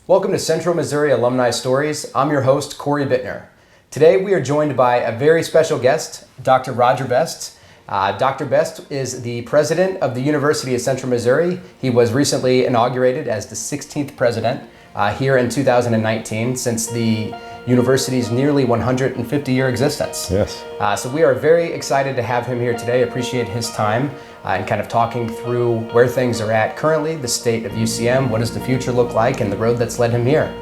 Welcome to Central Missouri Alumni Stories. I'm your host, Corey Bittner. Today we are joined by a very special guest, Dr. Roger Best. Dr. Best is the president of the University of Central Missouri. He was recently inaugurated as the 16th president here in 2019 since the university's nearly 150-year existence. Yes. So we are very excited to have him here today. Appreciate his time and kind of talking through where things are at currently, the state of UCM, what does the future look like, and the road that's led him here.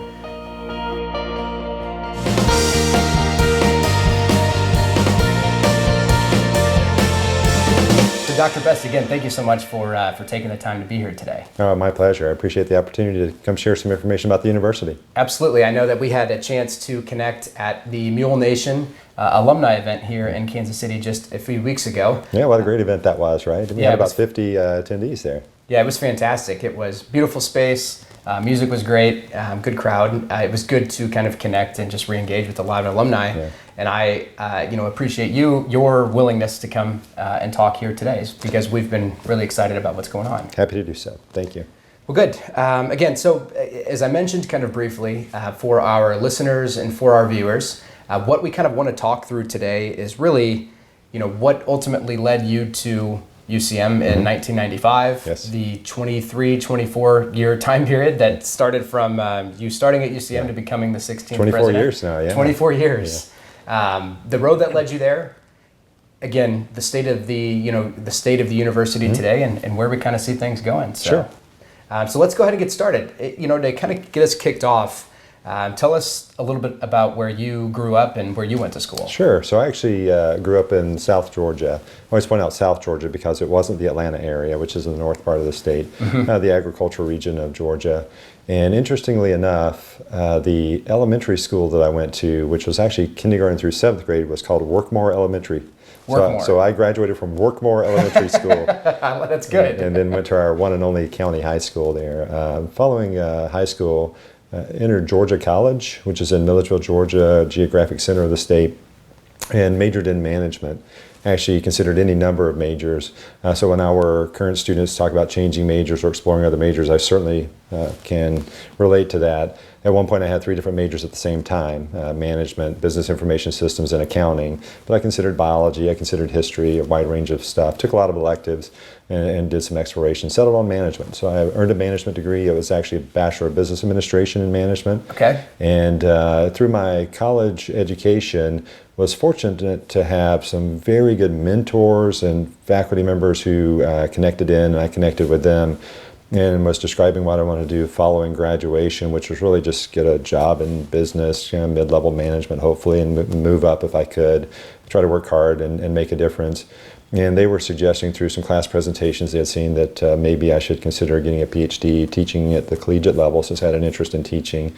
So Dr. Best, again, thank you so much for taking the time to be here today. My pleasure. I appreciate the opportunity to come share some information about the university. Absolutely. I know that we had a chance to connect at the Mule Nation alumni event here in Kansas City just a few weeks ago. Yeah, what a great event that was, right? We had about 50 attendees there. Yeah, it was fantastic. It was beautiful space. Music was great. Good crowd. It was good to kind of connect and just re-engage with a lot of alumni. Yeah. And I, appreciate your willingness to come and talk here today, because we've been really excited about what's going on. Happy to do so. Thank you. Well, good. Again, so as I mentioned kind of briefly, for our listeners and for our viewers, what we kind of want to talk through today is really, what ultimately led you to UCM in 1995, Yes. the 23-24 year time period that started from you starting at UCM to becoming the 16th 24 president. years now, yeah. 24 years. Yeah. The road that led you there, again, the state of the university today and where we kind of see things going. So, Sure. So let's go ahead and get started. To kind of get us kicked off, tell us a little bit about where you grew up and where you went to school. Sure. So I actually grew up in South Georgia. I always point out South Georgia because it wasn't the Atlanta area, which is in the north part of the state, the agricultural region of Georgia. And interestingly enough, the elementary school that I went to, which was actually kindergarten through 7th grade, was called Workmore Elementary. So I graduated from Workmore Elementary School. That's good. And then went to our one and only county high school there. Following high school, entered Georgia College, which is in Milledgeville, Georgia, geographic center of the state, and majored in management. Actually considered any number of majors. So when our current students talk about changing majors or exploring other majors, I certainly can relate to that. At one point I had 3 different majors at the same time, management, business information systems, and accounting. But I considered biology, I considered history, a wide range of stuff. Took a lot of electives and did some exploration. Settled on management. So I earned a management degree. It was actually a Bachelor of Business Administration in Management. Okay. And through my college education, was fortunate to have some very good mentors and faculty members who connected in, and I connected with them and was describing what I wanted to do following graduation, which was really just get a job in business, mid-level management hopefully, and move up if I could, try to work hard and make a difference. And they were suggesting through some class presentations they had seen that maybe I should consider getting a PhD, teaching at the collegiate level, since I had an interest in teaching.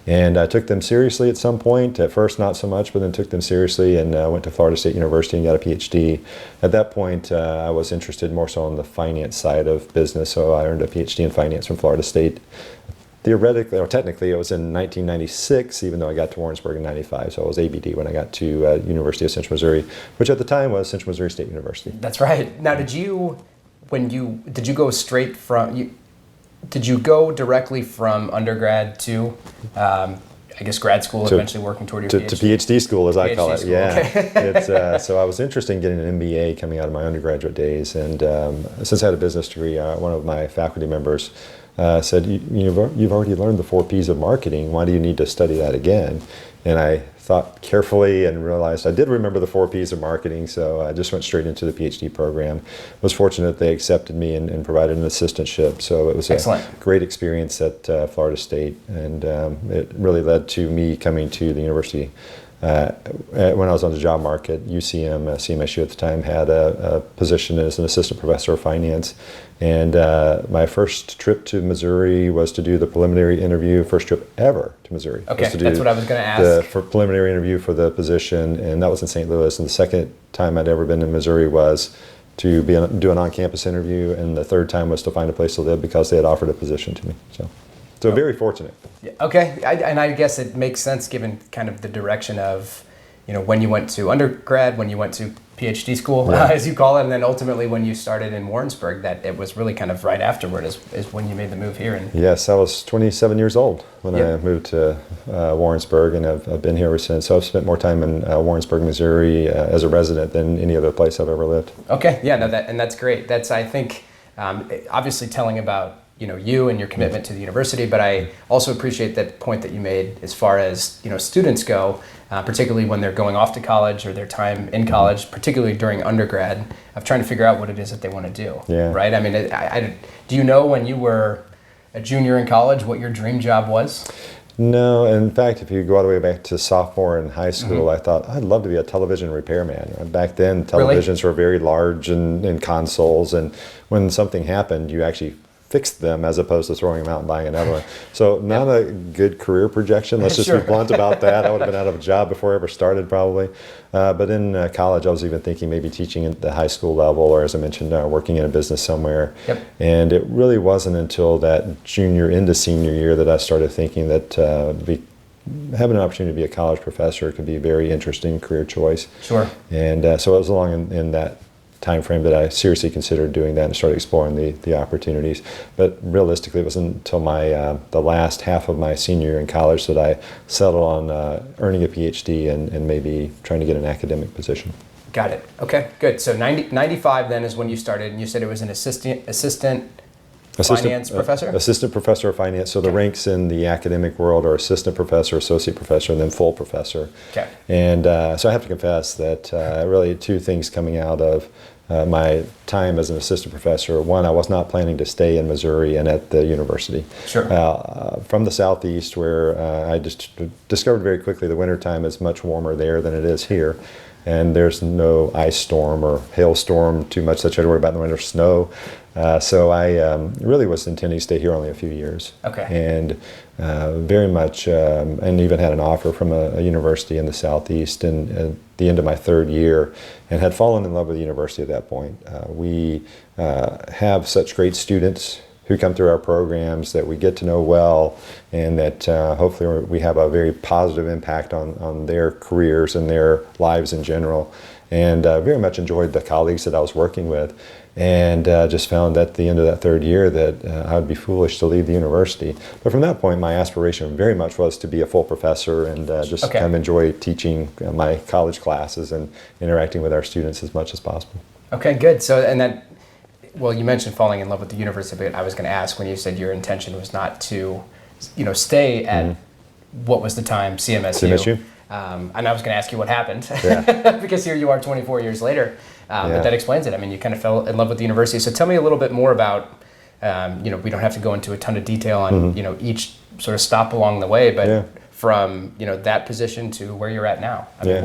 And I took them seriously at some point. At first, not so much, but then took them seriously and went to Florida State University and got a PhD. At that point, I was interested more so on the finance side of business, so I earned a PhD in finance from Florida State. Theoretically, or technically, it was in 1996, even though I got to Warrensburg in 95. So I was ABD when I got to University of Central Missouri, which at the time was Central Missouri State University. That's right. Now, did you go straight from Did you go directly from undergrad to, grad school, eventually woring toward your PhD? To PhD school, as I call it. School, yeah. Okay. So I was interested in getting an MBA coming out of my undergraduate days, and since I had a business degree, one of my faculty members said, "You've already learned the 4 Ps of marketing. Why do you need to study that again?" And I thought carefully and realized I did remember the 4 Ps of marketing, so I just went straight into the PhD program. Was fortunate they accepted me and provided an assistantship, so it was Excellent. A great experience at Florida State, and it really led to me coming to the university. When I was on the job market, UCM, CMSU at the time, had a position as an assistant professor of finance. And my first trip to Missouri was to do the preliminary interview, first trip ever to Missouri. Okay, was to do that's what I was going to ask. The preliminary interview for the position, and that was in St. Louis. And the second time I'd ever been in Missouri was to do an on-campus interview, and the third time was to find a place to live because they had offered a position to me. So very fortunate. Yeah, okay, and I guess it makes sense given kind of the direction of, when you went to undergrad, when you went to PhD school, as you call it, and then ultimately when you started in Warrensburg, that it was really kind of right afterward is when you made the move here. And yes, I was 27 years old when I moved to Warrensburg, and I've been here ever since. So I've spent more time in Warrensburg, Missouri as a resident than any other place I've ever lived. Okay, yeah, no, that's great. That's, I think, obviously telling about you and your commitment to the university, but I also appreciate that point that you made as far as students go, particularly when they're going off to college or their time in college, particularly during undergrad, of trying to figure out what it is that they want to do. Yeah. Right? I mean, do you know when you were a junior in college what your dream job was? No, in fact, if you go all the way back to sophomore in high school, I thought I'd love to be a television repairman. Back then, televisions were very large and consoles, and when something happened, you actually fixed them as opposed to throwing them out and buying another one. So not a good career projection. Let's just be blunt about that. I would have been out of a job before I ever started probably. But in college, I was even thinking maybe teaching at the high school level, or as I mentioned, working in a business somewhere. Yep. And it really wasn't until that junior into senior year that I started thinking that having an opportunity to be a college professor could be a very interesting career choice. Sure. And so it was along in that time frame that I seriously considered doing that and started exploring the opportunities. But realistically, it wasn't until the last half of my senior year in college that I settled on earning a PhD and maybe trying to get an academic position. Got it. Okay, good. So 95 then is when you started, and you said it was an assistant finance professor? Assistant professor of finance. So the ranks in the academic world are assistant professor, associate professor, and then full professor. Okay. And so I have to confess that really two things coming out of my time as an assistant professor. One, I was not planning to stay in Missouri and at the university. Sure. From the southeast, where I just discovered very quickly the wintertime is much warmer there than it is here. And there's no ice storm or hailstorm too much that you had to worry about in the winter, snow. So I really was intending to stay here only a few years. Okay. And very much, and even had an offer from a university in the southeast at the end of my third year, and had fallen in love with the university at that point. We have such great students who come through our programs that we get to know well, and that hopefully we have a very positive impact on their careers and their lives in general. And very much enjoyed the colleagues that I was working with, and just found at the end of that third year that I would be foolish to leave the university. But from that point, my aspiration very much was to be a full professor and just kind of enjoy teaching my college classes and interacting with our students as much as possible. Okay, good. So, and that, well, you mentioned falling in love with the university, but I was going to ask, when you said your intention was not to, stay at what was the time CMSU. And I was going to ask you what happened, because here you are 24 years later, but that explains it. I mean, you kind of fell in love with the university. So tell me a little bit more about, we don't have to go into a ton of detail on, each sort of stop along the way, but from, that position to where you're at now. I mean,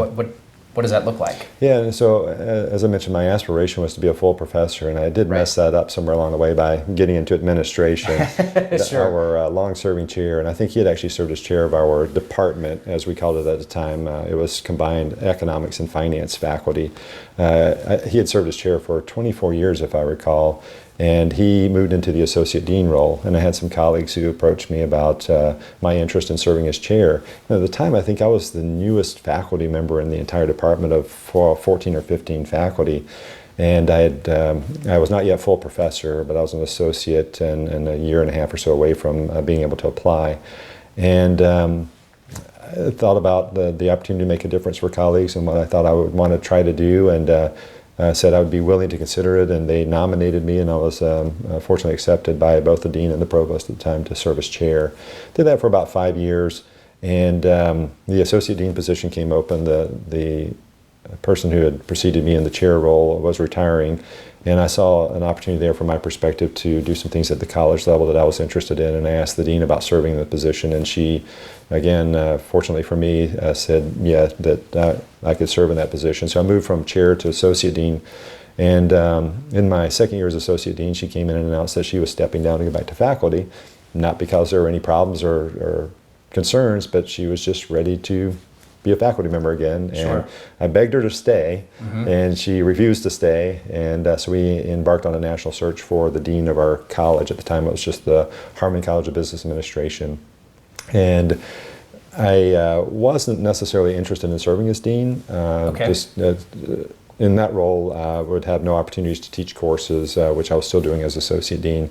what does that look like? Yeah, and so as I mentioned, my aspiration was to be a full professor, and I did mess that up somewhere along the way by getting into administration. Sure. Our long-serving chair, and I think he had actually served as chair of our department, as we called it at the time. It was combined economics and finance faculty. He had served as chair for 24 years, if I recall. And he moved into the associate dean role, and I had some colleagues who approached me about my interest in serving as chair. And at the time, I think I was the newest faculty member in the entire department of 14 or 15 faculty. And I was not yet full professor, but I was an associate and a year and a half or so away from being able to apply. And I thought about the opportunity to make a difference for colleagues and what I thought I would want to try to do, and said I would be willing to consider it, and they nominated me, and I was fortunately accepted by both the dean and the provost at the time to serve as chair. Did that for about 5 years, and the associate dean position came open. The person who had preceded me in the chair role was retiring, and I saw an opportunity there from my perspective to do some things at the college level that I was interested in, and I asked the dean about serving in the position, and she, again, fortunately for me, said that I could serve in that position. So I moved from chair to associate dean, and in my second year as associate dean, she came in and announced that she was stepping down to go back to faculty, not because there were any problems or concerns, but she was just ready to be a faculty member again. And I begged her to stay, and she refused to stay, and so we embarked on a national search for the dean of our college. At the time, it was just the Harmon College of Business Administration. And I wasn't necessarily interested in serving as dean. Just in that role, would have no opportunities to teach courses, which I was still doing as associate dean.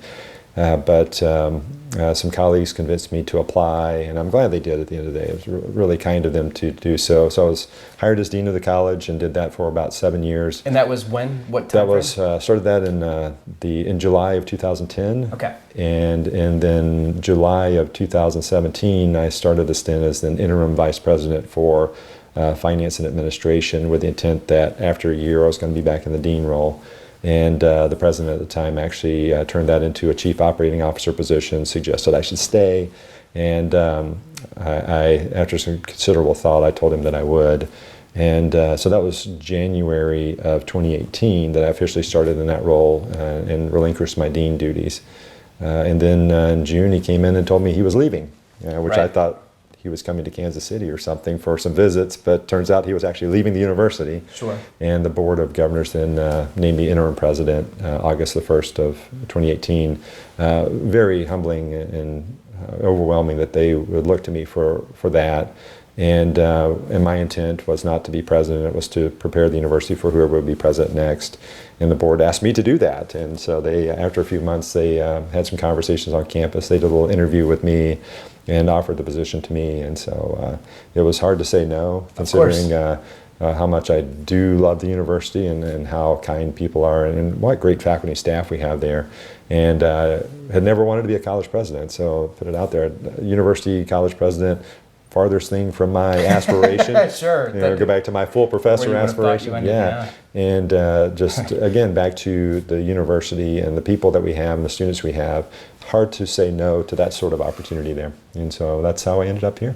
But some colleagues convinced me to apply, and I'm glad they did at the end of the day. It was really kind of them to do so. So I was hired as dean of the college and did that for about 7 years. And that was when? What time? That was started that in July of 2010. Okay. And then July of 2017, I started a stint as an interim vice president for finance and administration, with the intent that after a year I was going to be back in the dean role. And the president at the time actually turned that into a chief operating officer position, suggested I should stay. And after some considerable thought, I told him that I would. And so that was January of 2018 that I officially started in that role and relinquished my dean duties. And then in June, he came in and told me he was leaving, which I thought he was coming to Kansas City or something for some visits, but turns out he was actually leaving the university. Sure. And the Board of Governors then named me interim president August the 1st of 2018. Very humbling and overwhelming that they would look to me for that. And my intent was not to be president, it was to prepare the university for whoever would be president next. And the board asked me to do that. And so they, after a few months, they had some conversations on campus. They did a little interview with me and offered the position to me. And so it was hard to say no, considering how much I do love the university and how kind people are and what great faculty and staff we have there. And had never wanted to be a college president, so put it out there. University college president, farthest thing from my aspiration. Sure. Go back to my full professor aspiration. Yeah. And just again, back to the university and the people that we have and the students we have, hard to say no to that sort of opportunity there. And so that's how I ended up here.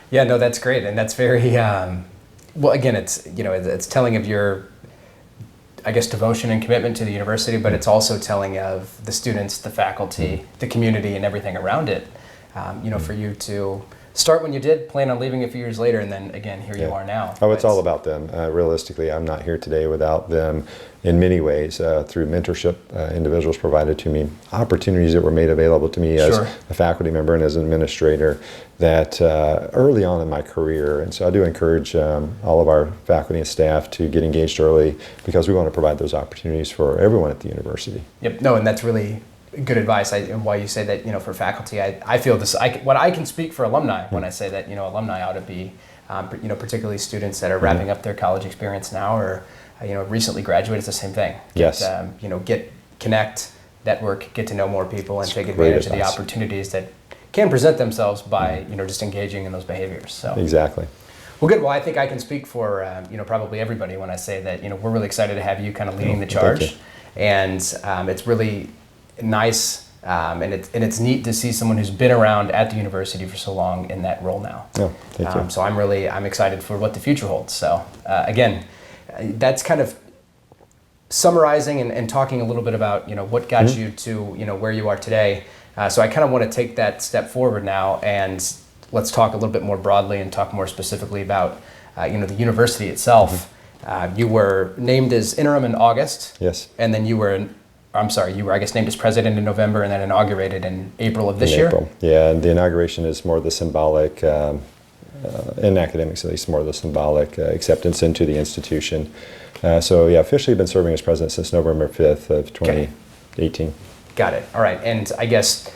Yeah, no, that's great. And that's very, well, again, it's telling of your, I guess, devotion and commitment to the university, but it's also telling of the students, the faculty, the community, and everything around it. For you to start when you did, plan on leaving a few years later, and then again, here you are now. Oh, it's all about them. Realistically, I'm not here today without them in many ways, through mentorship individuals provided to me, opportunities that were made available to me as a faculty member and as an administrator that early on in my career. And so I do encourage all of our faculty and staff to get engaged early, because we want to provide those opportunities for everyone at the university. Yep, no, and that's really good advice. And why you say that, for faculty, I feel this. What I can speak for alumni when I say that, alumni ought to be, particularly students that are wrapping up their college experience now or, recently graduated. It's the same thing. Yes. Connect, network, get to know more people, and take advantage of the opportunities that can present themselves by, just engaging in those behaviors. So exactly. Well, good. Well, I think I can speak for, probably everybody when I say that, we're really excited to have you kind of leading the charge, and it's really nice, and it's neat to see someone who's been around at the university for so long in that role now. Oh, thank you. So I'm excited for what the future holds. So again, that's kind of summarizing and talking a little bit about what got you to where you are today. So I kind of want to take that step forward now, and let's talk a little bit more broadly and talk more specifically about the university itself. You were named as interim in August. Yes. And then you were I guess named as president in November, and then inaugurated in April of this year? April. Yeah, and the inauguration is more the symbolic, in academics at least, more the symbolic acceptance into the institution. Officially been serving as president since November 5th of 2018. Got it. All right. And I guess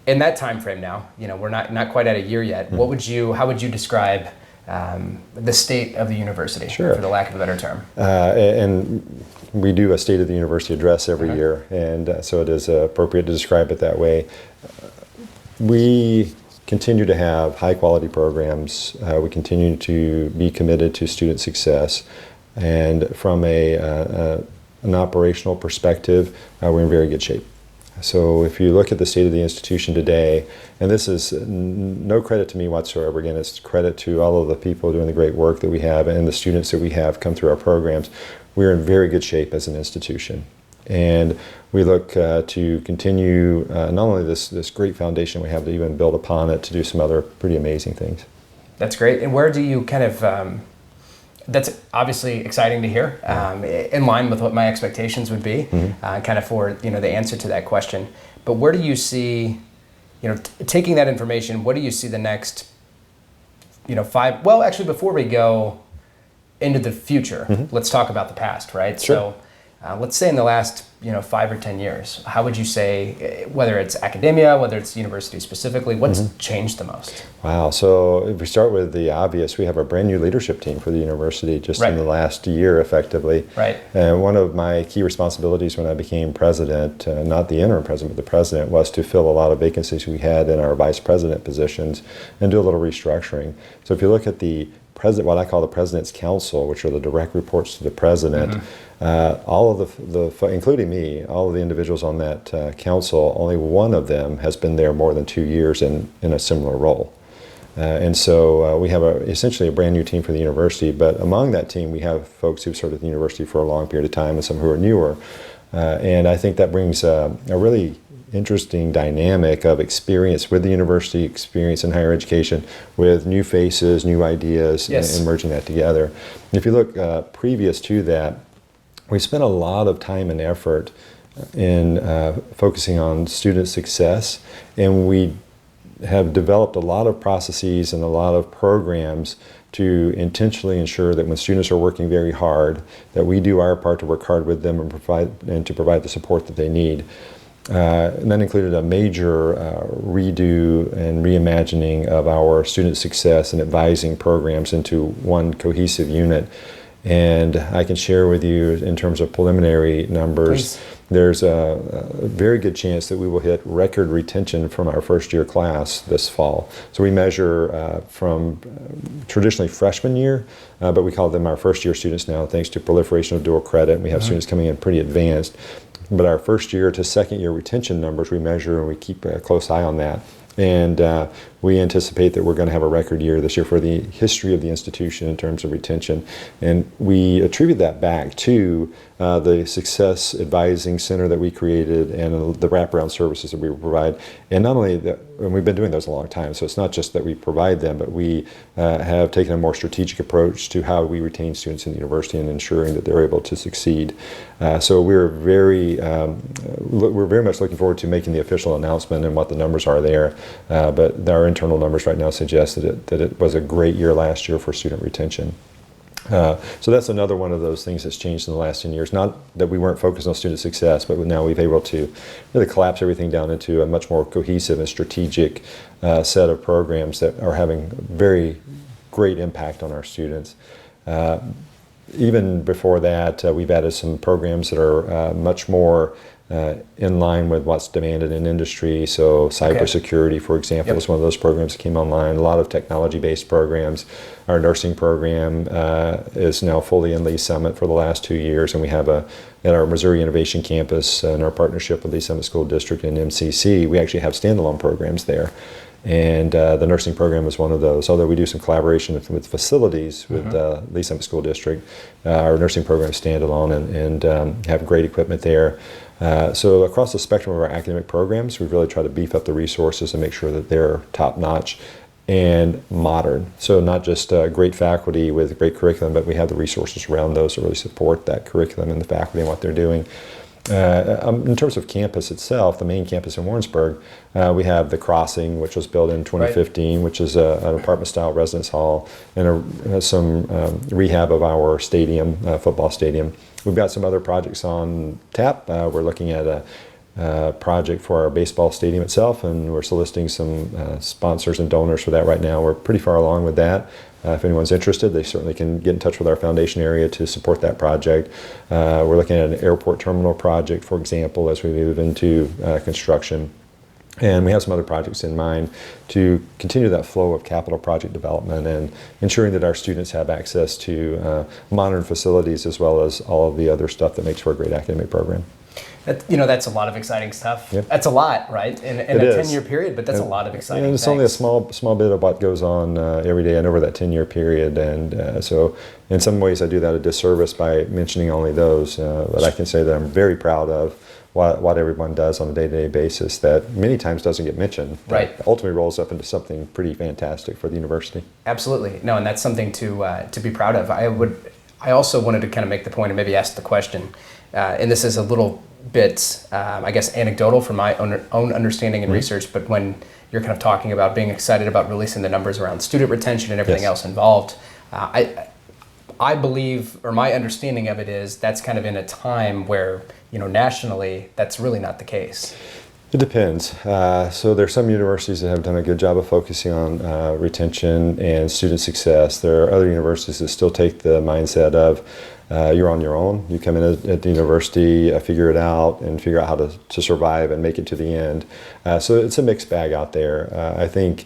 in that time frame now, we're not quite at a year yet. How would you describe the state of the university, for the lack of a better term? And we do a State of the University address every year, and so it is appropriate to describe it that way. We continue to have high quality programs. We continue to be committed to student success, and from an operational perspective, we're in very good shape. So if you look at the state of the institution today, and this is no credit to me whatsoever, again, it's credit to all of the people doing the great work that we have and the students that we have come through our programs, we're in very good shape as an institution. And we look to continue not only this great foundation we have, to even build upon it to do some other pretty amazing things. That's great. And where do you kind of, that's obviously exciting to hear, in line with what my expectations would be, kind of for the answer to that question. But where do you see, taking that information, what do you see the next, 5? Well, actually, before we go into the future, let's talk about the past, right? Sure. So let's say in the last 5 or 10 years, how would you say, whether it's academia, whether it's university specifically, what's changed the most? Wow. So if we start with the obvious, we have a brand new leadership team for the university just in the last year, effectively. Right. And one of my key responsibilities when I became president, not the interim president, but the president, was to fill a lot of vacancies we had in our vice president positions and do a little restructuring. So if you look at the president, what I call the President's Council, which are the direct reports to the president, all of the including me, all of the individuals on that council, only one of them has been there more than 2 years in a similar role. And so we have essentially a brand new team for the university, but among that team we have folks who've served at the university for a long period of time and some who are newer. And I think that brings a really interesting dynamic of experience with the university, experience in higher education, with new faces, new ideas, and merging that together. And if you look previous to that, we spent a lot of time and effort in focusing on student success, and we have developed a lot of processes and a lot of programs to intentionally ensure that when students are working very hard, that we do our part to work hard with them and to provide the support that they need. And that included a major redo and reimagining of our student success and advising programs into one cohesive unit. And I can share with you in terms of preliminary numbers, there's a very good chance that we will hit record retention from our first year class this fall. So we measure from traditionally freshman year, but we call them our first year students now thanks to proliferation of dual credit. We have students coming in pretty advanced. But our first year to second year retention numbers we measure, and we keep a close eye on that. And we anticipate that we're going to have a record year this year for the history of the institution in terms of retention. And we attribute that back to the Success Advising Center that we created and the wraparound services that we provide. And not only that, and we've been doing those a long time, so it's not just that we provide them, but we have taken a more strategic approach to how we retain students in the university and ensuring that they're able to succeed. So we're very much looking forward to making the official announcement and what the numbers are there. But our internal numbers right now suggest that it was a great year last year for student retention. So that's another one of those things that's changed in the last 10 years. Not that we weren't focused on student success, but now we've been able to really collapse everything down into a much more cohesive and strategic set of programs that are having very great impact on our students. Even before that, we've added some programs that are much more in line with what's demanded in industry. So cybersecurity, for example, is one of those programs that came online. A lot of technology-based programs. Our nursing program is now fully in Lee Summit for the last 2 years, and we have at our Missouri Innovation Campus, in our partnership with Lee Summit School District and MCC, we actually have standalone programs there. And the nursing program is one of those. Although we do some collaboration with facilities with Lee Summit School District, our nursing program is standalone and have great equipment there. So across the spectrum of our academic programs, we've really tried to beef up the resources and make sure that they're top-notch and modern. So not just great faculty with great curriculum, but we have the resources around those to really support that curriculum and the faculty and what they're doing. In terms of campus itself, the main campus in Warrensburg, we have the Crossing, which was built in 2015, which is an apartment-style residence hall, and some rehab of our stadium, football stadium. We've got some other projects on tap. We're looking at a project for our baseball stadium itself, and we're soliciting some sponsors and donors for that right now. We're pretty far along with that. If anyone's interested, they certainly can get in touch with our foundation area to support that project. We're looking at an airport terminal project, for example, as we move into construction. And we have some other projects in mind to continue that flow of capital project development and ensuring that our students have access to modern facilities as well as all of the other stuff that makes for a great academic program. That's a lot of exciting stuff. Yep. That's a lot, right? In a 10-year period, but that's a lot of exciting things. It's only a small bit of what goes on every day and over that 10-year period. And so in some ways I do that a disservice by mentioning only those. But I can say that I'm very proud of what everyone does on a day-to-day basis that many times doesn't get mentioned. Right. Ultimately rolls up into something pretty fantastic for the university. Absolutely. No, and that's something to be proud of. I also wanted to kind of make the point and maybe ask the question, and this is a little bit, I guess, anecdotal from my own understanding and research, but when you're kind of talking about being excited about releasing the numbers around student retention and everything else involved, I believe, or my understanding of it is, that's kind of in a time where, nationally, that's really not the case. It depends. So there's some universities that have done a good job of focusing on retention and student success. There are other universities that still take the mindset of you're on your own. You come in at the university, figure it out, and figure out how to survive and make it to the end. So it's a mixed bag out there. I think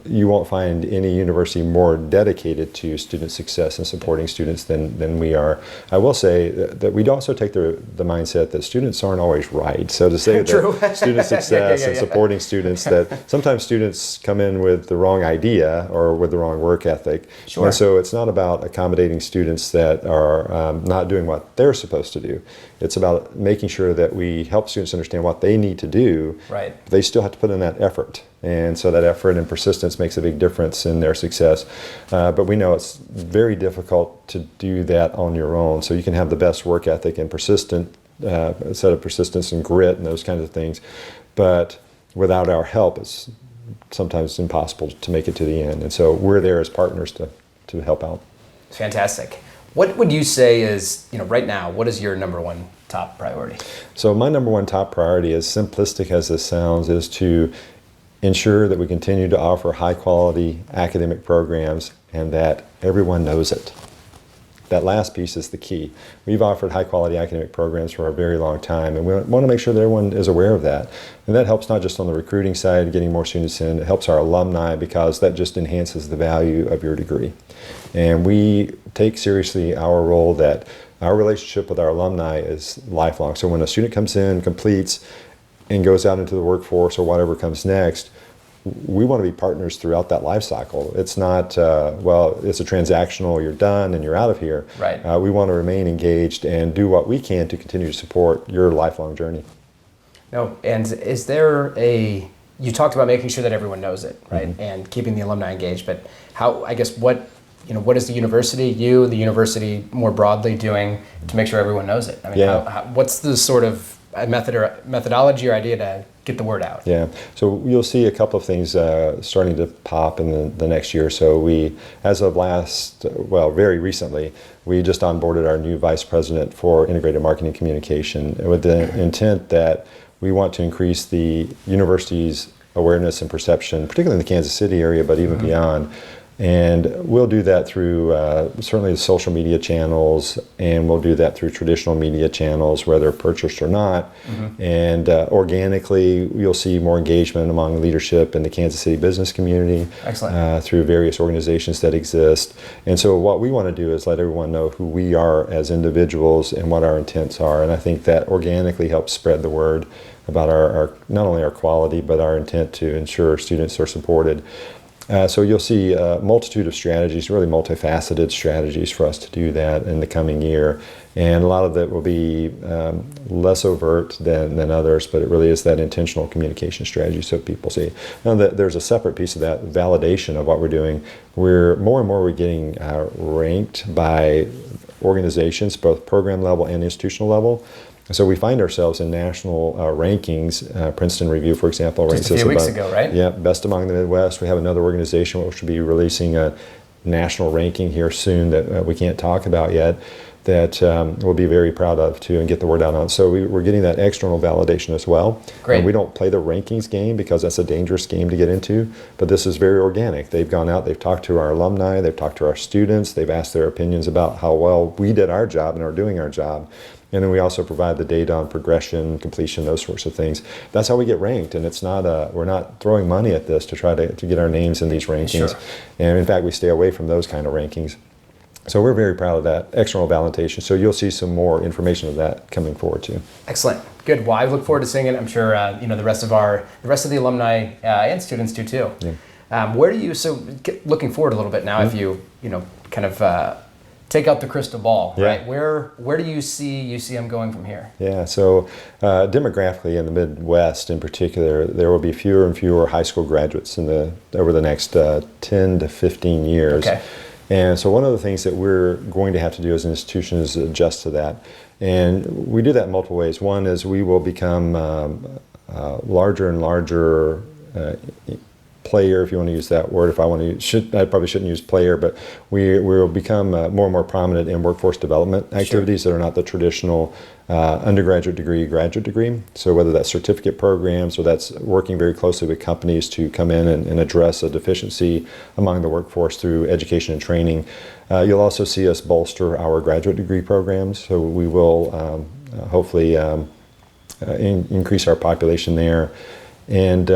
you won't find any university more dedicated to student success and supporting students than we are. I will say that we also take the mindset that students aren't always right. So to say that student success and supporting students, that sometimes students come in with the wrong idea or with the wrong work ethic. Sure. And so it's not about accommodating students that are not doing what they're supposed to do. It's about making sure that we help students understand what they need to do. Right. But they still have to put in that effort. And so that effort and persistence makes a big difference in their success. But we know it's very difficult to do that on your own. So you can have the best work ethic and persistent set of persistence and grit and those kinds of things. But without our help, it's sometimes impossible to make it to the end. And so we're there as partners to help out. Fantastic. What would you say is, right now, what is your number one top priority? So my number one top priority, as simplistic as this sounds, is to ensure that we continue to offer high quality academic programs and that everyone knows it. That last piece is the key. We've offered high quality academic programs for a very long time, and we want to make sure that everyone is aware of that. And that helps not just on the recruiting side, getting more students in, it helps our alumni because that just enhances the value of your degree. And we take seriously our role that our relationship with our alumni is lifelong. So when a student comes in, completes, and goes out into the workforce or whatever comes next, we want to be partners throughout that life cycle. It's not, it's a transactional, you're done and you're out of here. Right. We want to remain engaged and do what we can to continue to support your lifelong journey. No, and is there you talked about making sure that everyone knows it, right? Mm-hmm. And keeping the alumni engaged, but what is the university, the university more broadly doing to make sure everyone knows it? I mean, what's the sort of methodology or idea to get the word out? Yeah, so you'll see a couple of things starting to pop in the next year. So we, as of very recently, we just onboarded our new vice president for integrated marketing communication with the intent that we want to increase the university's awareness and perception, particularly in the Kansas City area, but even beyond. And we'll do that through certainly the social media channels, and we'll do that through traditional media channels, whether purchased or not. Mm-hmm. And organically, you'll see more engagement among leadership in the Kansas City business community. Excellent. Through various organizations that exist. And so what we want to do is let everyone know who we are as individuals and what our intents are. And I think that organically helps spread the word about our not only our quality, but our intent to ensure students are supported. So you'll see a multitude of strategies, really multifaceted strategies for us to do that in the coming year. And a lot of that will be less overt than others, but it really is that intentional communication strategy so people see. Now there's a separate piece of that validation of what we're doing. We're getting ranked by organizations, both program level and institutional level. So we find ourselves in national rankings. Princeton Review, for example, ranks us just a few weeks ago, right? Yeah, best among the Midwest. We have another organization which will be releasing a national ranking here soon that we can't talk about yet, that we'll be very proud of too and get the word out on. So we're getting that external validation as well. Great. And we don't play the rankings game because that's a dangerous game to get into, but this is very organic. They've gone out, they've talked to our alumni, they've talked to our students, they've asked their opinions about how well we did our job and are doing our job. And then we also provide the data on progression, completion, those sorts of things. That's how we get ranked, and it's not we're not throwing money at this to try to get our names in these rankings. Sure. And in fact, we stay away from those kind of rankings. So we're very proud of that external validation. So you'll see some more information of that coming forward too. Excellent. Good. Well, I look forward to seeing it. I'm sure the rest of the alumni and students do too. Yeah. Looking forward a little bit now, if you kind of take out the crystal ball, right? Where do you see UCM going from here? Yeah, so demographically in the Midwest in particular, there will be fewer and fewer high school graduates over the next 10 to 15 years. Okay. And so one of the things that we're going to have to do as an institution is adjust to that. And we do that in multiple ways. One is we will become larger and larger player, if you want to use that word. If I want to, I probably shouldn't use player, but we will become more and more prominent in workforce development activities that are not the traditional undergraduate degree, graduate degree. So whether that's certificate programs or that's working very closely with companies to come in and address a deficiency among the workforce through education and training. You'll also see us bolster our graduate degree programs. So we will hopefully increase our population there. And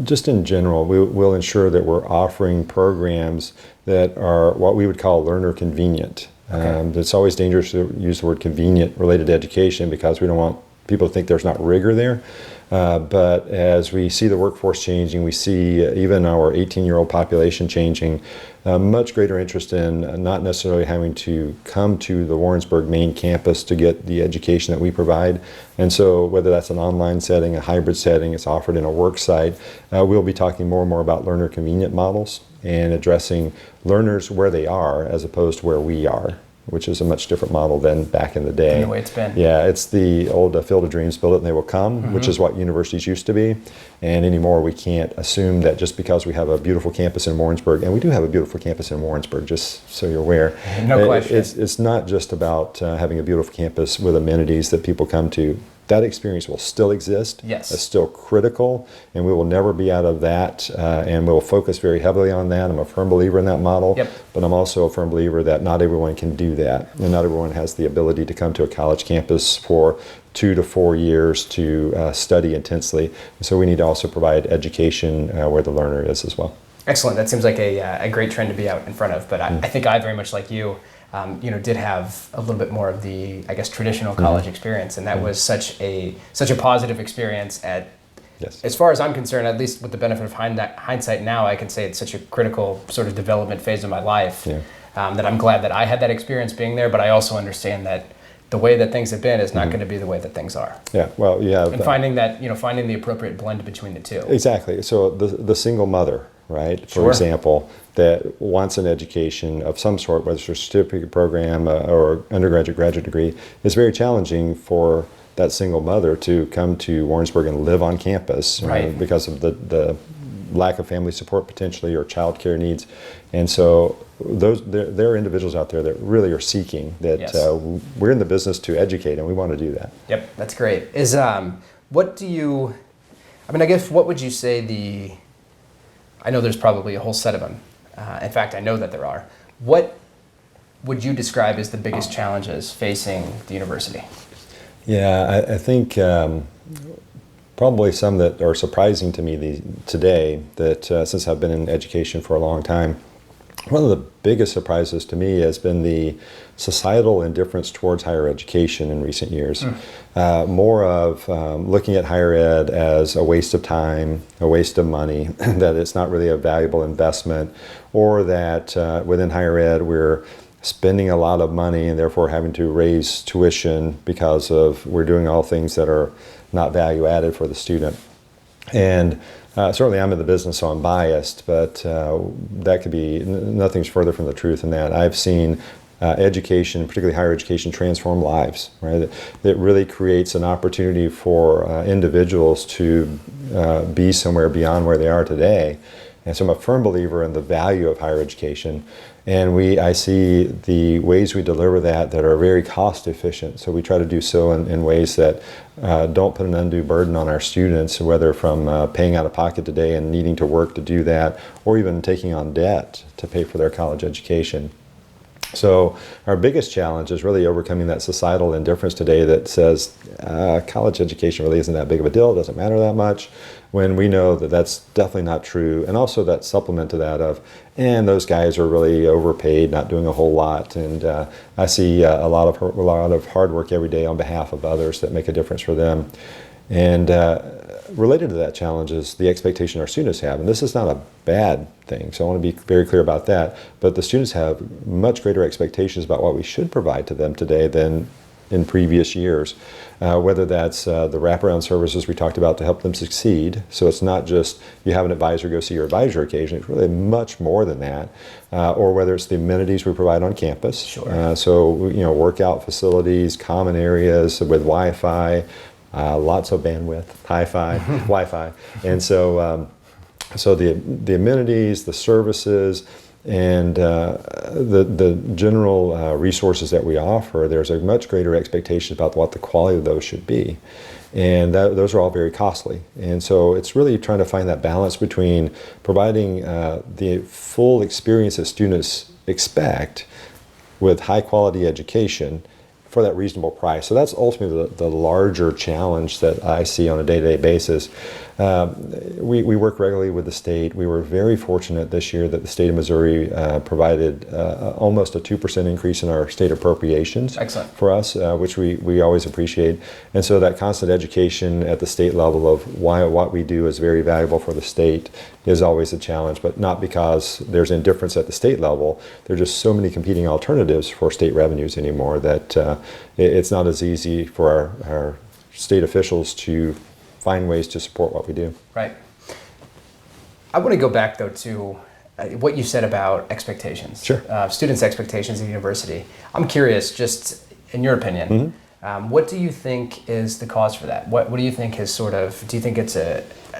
just in general, we'll ensure that we're offering programs that are what we would call learner convenient. Okay. It's always dangerous to use the word convenient related to education because we don't want people to think there's not rigor there. But as we see the workforce changing, we see even our 18-year-old population changing, much greater interest in not necessarily having to come to the Warrensburg main campus to get the education that we provide. And so whether that's an online setting, a hybrid setting, it's offered in a work site, we'll be talking more and more about learner convenient models and addressing learners where they are as opposed to where we are, which is a much different model than back in the day. In the way it's been. Yeah, it's the old Field of Dreams, build it and they will come, which is what universities used to be. And anymore, we can't assume that just because we have a beautiful campus in Warrensburg, and we do have a beautiful campus in Warrensburg, just so you're aware. No question. It's not just about having a beautiful campus with amenities that people come to. That experience will still exist. Yes. It's still critical, and we will never be out of that, and we'll focus very heavily on that. I'm a firm believer in that model, Yep. but I'm also a firm believer that not everyone can do that, and not everyone has the ability to come to a college campus for 2 to 4 years to study intensely. So we need to also provide education where the learner is as well. Excellent. That seems like a great trend to be out in front of, but I think I very much like you, did have a little bit more of the, I guess, traditional college experience, and that was such a positive experience at, Yes. as far as I'm concerned, at least with the benefit of hindsight now, I can say it's such a critical sort of development phase of my life, that I'm glad that I had that experience being there, but I also understand that the way that things have been is not going to be the way that things are. Yeah, well, yeah. And finding the appropriate blend between the two. Exactly. So the single mother, right, for Sure. example, that wants an education of some sort, whether it's a certificate program or undergraduate, graduate degree, is very challenging for that single mother to come to Warrensburg and live on campus, right, because of the lack of family support potentially or child care needs. And so there are individuals out there that really are seeking that. Yes. We're in the business to educate, and we want to do that. Yep, that's great. I guess what would you say I know there's probably a whole set of them. In fact, I know that there are. What would you describe as the biggest challenges facing the university? Yeah, I think probably some that are surprising to me today, that since I've been in education for a long time, one of the biggest surprises to me has been the societal indifference towards higher education in recent years. More of looking at higher ed as a waste of time, a waste of money, that it's not really a valuable investment, or that within higher ed we're spending a lot of money and therefore having to raise tuition because of we're doing all things that are not value added for the student. And certainly I'm in the business, so I'm biased, but that could be, nothing's further from the truth than that. I've seen education, particularly higher education, transform lives, right? It really creates an opportunity for individuals to be somewhere beyond where they are today. And so I'm a firm believer in the value of higher education. And I see the ways we deliver that are very cost efficient. So we try to do so in ways that don't put an undue burden on our students, whether from paying out of pocket today and needing to work to do that, or even taking on debt to pay for their college education. So our biggest challenge is really overcoming that societal indifference today that says college education really isn't that big of a deal, it doesn't matter that much, when we know that that's definitely not true. And also that supplement to that of, and those guys are really overpaid, not doing a whole lot. And I see a lot of hard work every day on behalf of others that make a difference for them. And related to that challenge is the expectation our students have. And this is not a bad thing, so I want to be very clear about that. But the students have much greater expectations about what we should provide to them today than in previous years. Whether that's the wraparound services we talked about to help them succeed. So it's not just you have an advisor go see your advisor occasion, it's really much more than that. Or whether it's the amenities we provide on campus. Sure. So workout facilities, common areas with Wi-Fi, lots of bandwidth, hi-fi, Wi-Fi. And so So the amenities, the services, and the general resources that we offer, there's a much greater expectation about what the quality of those should be. And those are all very costly. And so it's really trying to find that balance between providing the full experience that students expect with high quality education for that reasonable price. So that's ultimately the larger challenge that I see on a day-to-day basis. We work regularly with the state. We were very fortunate this year that the state of Missouri provided almost a 2% increase in our state appropriations. Excellent. For us, which we always appreciate. And so that constant education at the state level of why what we do is very valuable for the state is always a challenge, but not because there's indifference at the state level. There are just so many competing alternatives for state revenues anymore that it's not as easy for our state officials to find ways to support what we do. Right. I want to go back, though, to what you said about expectations. Sure. Students' expectations at university. I'm curious, just in your opinion, what do you think is the cause for that? What do you think is do you think it's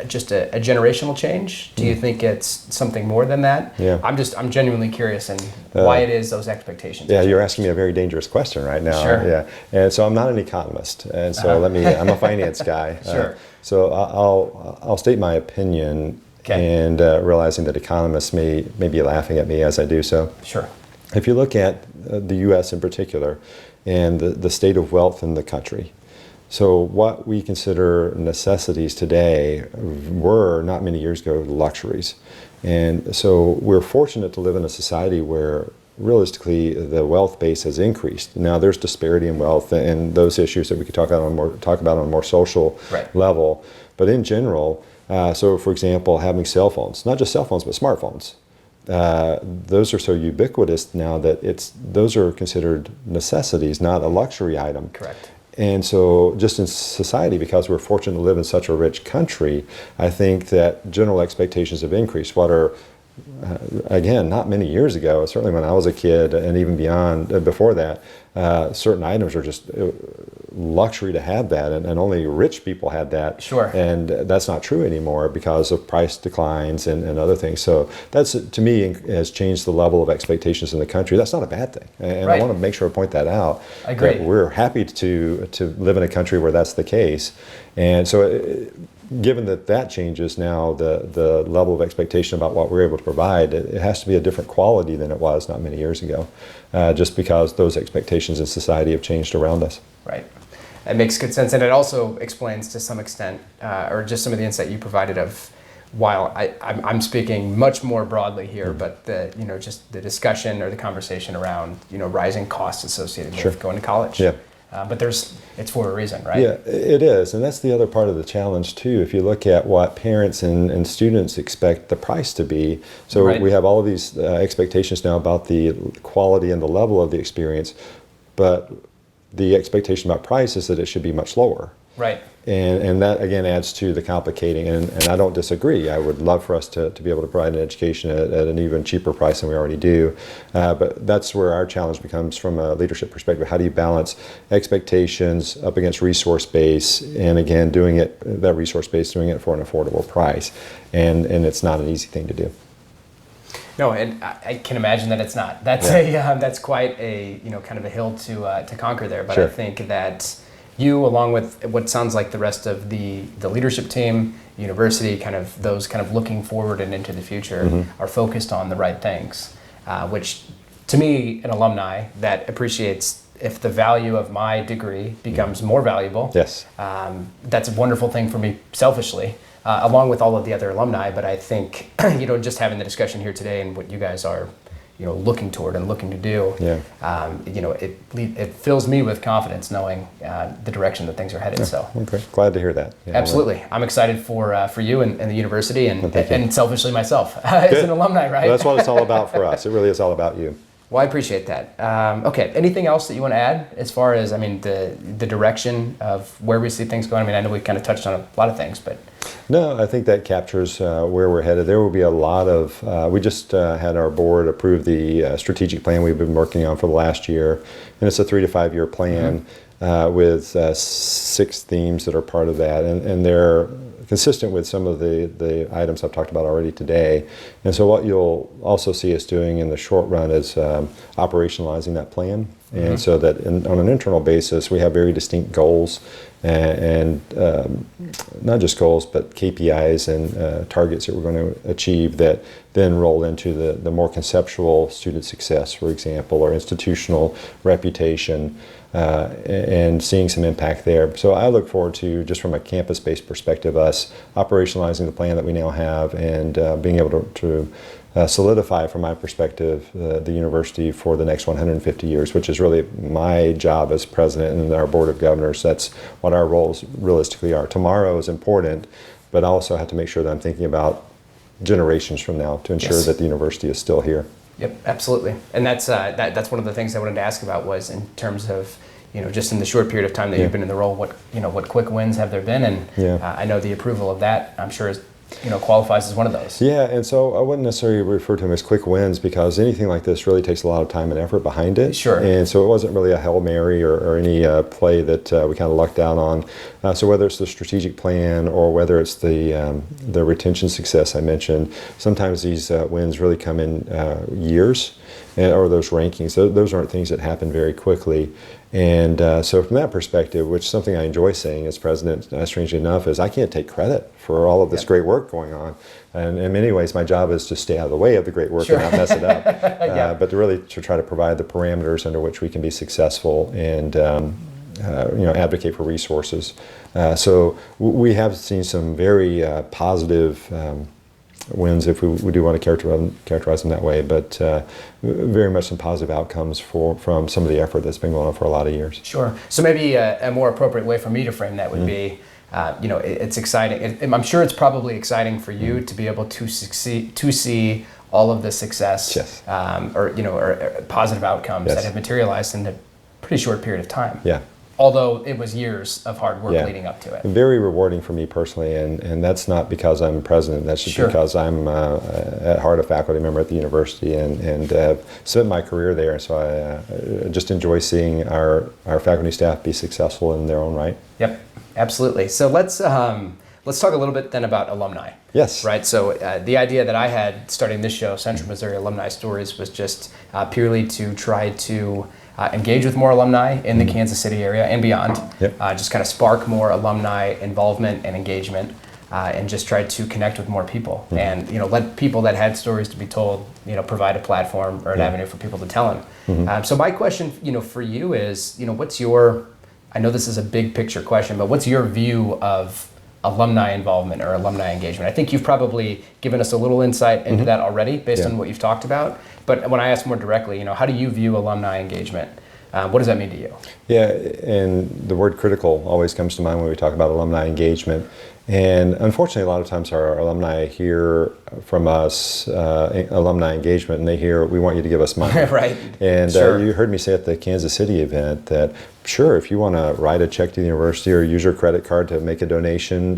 just a generational change? Do you think it's something more than that? Yeah. I'm genuinely curious in why it is those expectations. Yeah, you're asking me a very dangerous question right now. Sure. Yeah. And so I'm not an economist, and so I'm a finance guy. Sure. So I'll state my opinion. Okay. And realizing that economists may be laughing at me as I do so. Sure. If you look at the U.S. in particular and the state of wealth in the country, so what we consider necessities today were not many years ago luxuries. And so we're fortunate to live in a society where realistically the wealth base has increased. Now there's disparity in wealth and those issues that we could talk about on a more social level. But in general, so for example, having cell phones, not just cell phones, but smartphones. Those are so ubiquitous now that those are considered necessities, not a luxury item. Correct. And so just in society, because we're fortunate to live in such a rich country, I think that general expectations have increased. What are, again, not many years ago, certainly when I was a kid and even before that, certain items are just luxury to have that, and only rich people had that. Sure. And that's not true anymore because of price declines and other things. So that's, to me, has changed the level of expectations in the country. That's not a bad thing. And I want to make sure I point that out. I agree. That we're happy to live in a country where that's the case. And so given that changes now, the level of expectation about what we're able to provide, it has to be a different quality than it was not many years ago, just because those expectations in society have changed around us. Right. That makes good sense. And it also explains to some extent, or just some of the insight you provided of, while I'm speaking much more broadly here, but just the discussion or the conversation around, rising costs associated with going to college. Yeah. But it's for a reason, right? Yeah, it is. And that's the other part of the challenge, too. If you look at what parents and students expect the price to be, so we have all of these expectations now about the quality and the level of the experience, but the expectation about price is that it should be much lower. Right. And that, again, adds to the complicating. And I don't disagree. I would love for us to be able to provide an education at an even cheaper price than we already do. But that's where our challenge becomes from a leadership perspective. How do you balance expectations up against resource base? And again, doing it for an affordable price. And it's not an easy thing to do. No, and I can imagine that it's not. That's that's quite a kind of a hill to conquer there. But Sure. I think that you, along with what sounds like the rest of the leadership team, university, those looking forward and into the future, are focused on the right things. Which, to me, an alumni that appreciates if the value of my degree becomes more valuable. Yes. That's a wonderful thing for me selfishly. Along with all of the other alumni, but I think just having the discussion here today and what you guys are, looking toward and looking to do, it fills me with confidence knowing the direction that things are headed. So okay, glad to hear that. Yeah, absolutely, I'm excited for you and the university and selfishly myself Good. as an alumni, right? Well, that's what it's all about for us. It really is all about you. Well, I appreciate that. Okay, anything else that you want to add as far as the direction of where we see things going? I know we kind of touched on a lot of things, but. No, I think that captures where we're headed. There will be a lot of, we just had our board approve the strategic plan we've been working on for the last year, and it's a 3 to 5 year plan with 6 themes that are part of that, and they're consistent with some of the items I've talked about already today. And so what you'll also see us doing in the short run is operationalizing that plan. And so that on an internal basis, we have very distinct goals and not just goals, but KPIs and targets that we're going to achieve that then roll into the more conceptual student success, for example, or institutional reputation, and seeing some impact there. So I look forward to, just from a campus-based perspective, us operationalizing the plan that we now have and being able to solidify, from my perspective, the university for the next 150 years, which is really my job as president and our board of governors. That's what our roles realistically are. Tomorrow is important, but I also have to make sure that I'm thinking about generations from now to ensure that the university is still here. Yep, absolutely. And that's one of the things I wanted to ask about, was in terms of, just in the short period of time that you've been in the role, what quick wins have there been? And I know the approval of that, I'm sure, is qualifies as one of those. Yeah, and so I wouldn't necessarily refer to them as quick wins, because anything like this really takes a lot of time and effort behind it. Sure. And so it wasn't really a Hail Mary or any play that we kind of lucked out on. So whether it's the strategic plan or whether it's the retention success I mentioned, sometimes these wins really come in years, or those rankings. Those aren't things that happen very quickly. And so from that perspective, which is something I enjoy saying as president, strangely enough, is I can't take credit for all of this great work going on. And in many ways, my job is to stay out of the way of the great work and not mess it up. But to try to provide the parameters under which we can be successful and advocate for resources. So we have seen some very positive wins, if we do want to characterize them that way, but very much some positive outcomes from some of the effort that's been going on for a lot of years. Sure. So maybe a more appropriate way for me to frame that would be, it's exciting. I'm sure it's probably exciting for you to be able to see all of the success, or positive outcomes that have materialized in a pretty short period of time. Yeah. Although it was years of hard work leading up to it. Very rewarding for me personally, and that's not because I'm president, that's just because I'm at heart a faculty member at the university and have spent my career there. So I just enjoy seeing our faculty staff be successful in their own right. Yep, absolutely. So let's talk a little bit then about alumni. Yes. Right, so the idea that I had starting this show, Central Missouri Alumni Stories, was just purely to try to engage with more alumni in the Kansas City area and beyond. Just kind of spark more alumni involvement and engagement, and just try to connect with more people and let people that had stories to be told provide a platform or an avenue for people to tell them. So my question for you is what's your, I know this is a big picture question, but what's your view of alumni involvement or alumni engagement? I think you've probably given us a little insight into that already based on what you've talked about. But when I ask more directly, how do you view alumni engagement? What does that mean to you? Yeah, and the word critical always comes to mind when we talk about alumni engagement. And unfortunately, a lot of times our alumni hear from us alumni engagement, and they hear, we want you to give us money. Right. And you heard me say at the Kansas City event that, sure, if you want to write a check to the university or use your credit card to make a donation,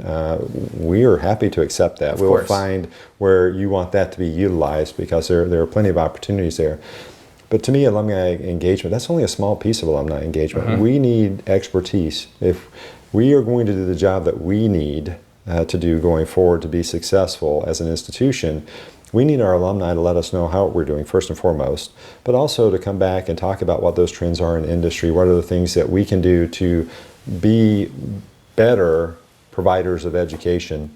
we are happy to accept that. We will find where you want that to be utilized, because there are plenty of opportunities there. But to me, alumni engagement, that's only a small piece of alumni engagement. We need expertise. If we are going to do the job that we need to do going forward to be successful as an institution, we need our alumni to let us know how we're doing, first and foremost, but also to come back and talk about what those trends are in industry. What are the things that we can do to be better providers of education?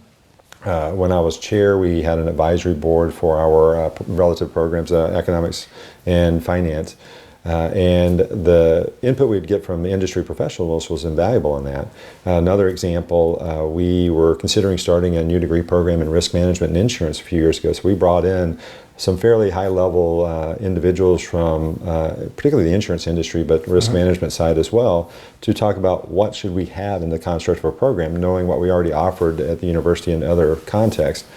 When I was chair, we had an advisory board for our relative programs, economics and finance. And the input we'd get from industry professionals was invaluable in that. Another example, we were considering starting a new degree program in risk management and insurance a few years ago. So we brought in some fairly high-level individuals from particularly the insurance industry, but risk management side as well, to talk about what should we have in the construct of a program, knowing what we already offered at the university in other contexts.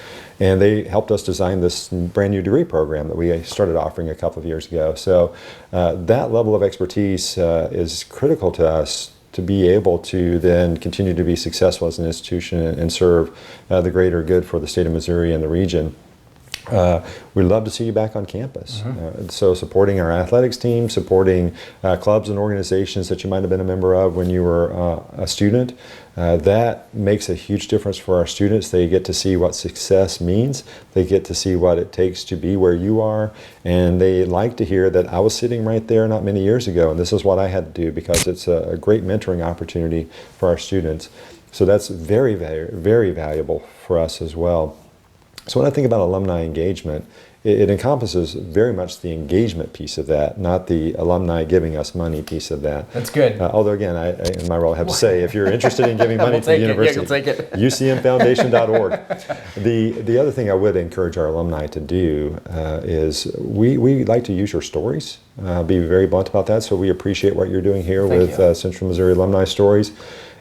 And they helped us design this brand new degree program that we started offering a couple of years ago. So that level of expertise is critical to us to be able to then continue to be successful as an institution and serve the greater good for the state of Missouri and the region. We'd love to see you back on campus. So supporting our athletics team, supporting clubs and organizations that you might have been a member of when you were a student, that makes a huge difference for our students. They get to see what success means. They get to see what it takes to be where you are. And they like to hear that I was sitting right there not many years ago, and this is what I had to do, because it's a great mentoring opportunity for our students. So that's very, very, very valuable for us as well. So when I think about alumni engagement, it encompasses very much the engagement piece of that, not the alumni giving us money piece of that. That's good. Although again, I in my role, I have to say, if you're interested in giving money to the university, you'll take it. UCMFoundation.org. The other thing I would encourage our alumni to do is we like to use your stories. Be very blunt about that. So we appreciate what you're doing here with Central Missouri Alumni Stories,